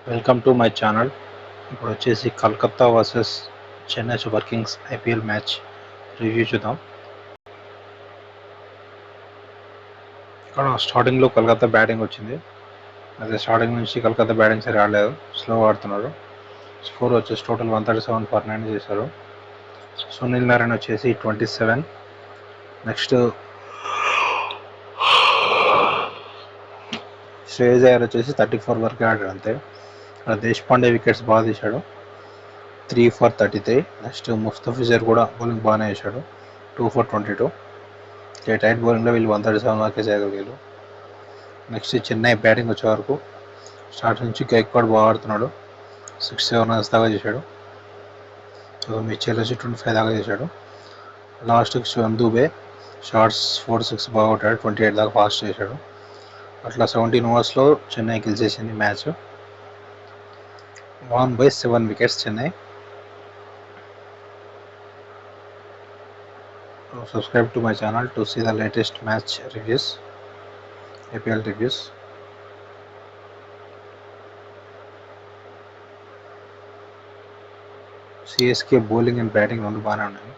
Welcome to my channel. ఇప్పుడు వచ్చేసి Calcutta versus Chennai super Kings IPL match review చూద్దాం. ఇక్కడ స్టార్టింగ్లో కలకత్తా బ్యాటింగ్ వచ్చింది. అదే స్టార్టింగ్ నుంచి కలకత్తా బ్యాటింగ్ సరి ఆడలేదు, స్లో ఆడుతున్నారు. స్కోర్ వచ్చేసి టోటల్ 137 ఫర్ 9 చేశారు. సునీల్ నారాయణ వచ్చేసి 27. నెక్స్ట్ శ్రేయస్ అయ్యర్ వచ్చేసి 34 వరకు ఆడాడు అంతే. దేశపాండే వికెట్స్ బాగా తీశాడు, 3 ఫర్ 33. నెక్స్ట్ ముస్తఫిజర్ కూడా బౌలింగ్ బాగానే వేశాడు, 2 ఫర్ 22. టైట్ బౌలింగ్లో వీళ్ళు 137 వరకే చేయగలిగారు. నెక్స్ట్ చెన్నై బ్యాటింగ్ వచ్చే వరకు స్టార్ట్ నుంచి గైక్వాడ్ బాగా ఆడుతున్నాడు, 6-7 రన్స్ దాకా చేశాడు. మిచెల్ వచ్చి 25 దాకా చేశాడు. లాస్ట్కి శివం దూబే షార్ట్స్ 4-6 బాగా కొట్టాడు, 28 దాకా ఫాస్ట్ చేశాడు. అట్లా 17 ఓవర్స్లో చెన్నై గెలిచేసింది match. 1/7 wickets Chennai. Subscribe to my channel to see the latest match reviews, IPL reviews. CSK bowling and batting రెండు బాగానే ఉన్నాయి.